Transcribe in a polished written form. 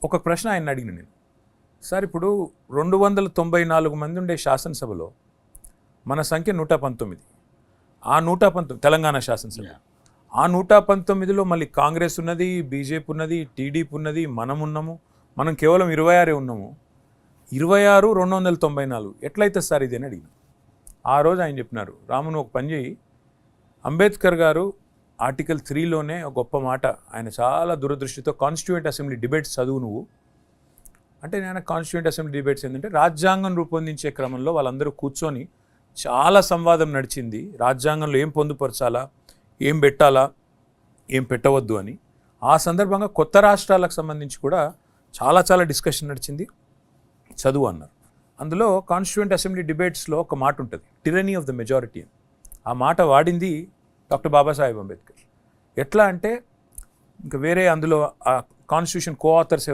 ఒక ప్రశ్న ఆయన అడిగిన నేను, సార్ ఇప్పుడు 294 మంది ఉండే శాసనసభలో మన సంఖ్య 119. ఆ 119 తెలంగాణ శాసనసభ, ఆ 119లో మళ్ళీ కాంగ్రెస్ ఉన్నది, బీజేపీ ఉన్నది, టీడీపీ ఉన్నది, మనం ఉన్నాము, మనం కేవలం 26 ఉన్నాము. 26 294 ఎట్లయితే సార్ ఇది అని అడిగిన. ఆ రోజు ఆయన చెప్పినారు, రామును ఒక పని చేయి, అంబేద్కర్ గారు ఆర్టికల్ 3లోనే ఒక గొప్ప మాట, ఆయన చాలా దురదృష్టితో కాన్స్టిట్యూయెంట్ అసెంబ్లీ డిబేట్స్ చదువు నువ్వు అంటే, నేను కాన్స్టిట్యూయెంట్ అసెంబ్లీ డిబేట్స్ ఏంటంటే రాజ్యాంగం రూపొందించే క్రమంలో వాళ్ళందరూ కూర్చొని చాలా సంవాదం నడిచింది, రాజ్యాంగంలో ఏం పొందుపరచాలా, ఏం పెట్టాలా, ఏం పెట్టవద్దు అని. ఆ సందర్భంగా కొత్త రాష్ట్రాలకు సంబంధించి కూడా చాలా డిస్కషన్ నడిచింది, చదువు అన్నారు. అందులో కాన్స్టిట్యూయెంట్ అసెంబ్లీ డిబేట్స్లో ఒక మాట ఉంటుంది, టిరనీ ఆఫ్ ద మెజారిటీ అని. ఆ మాట వాడింది డాక్టర్ బాబాసాహెబ్ అంబేద్కర్. ఎట్లా అంటే, ఇంకా వేరే అందులో ఆ కాన్స్టిట్యూషన్ కో ఆథర్స్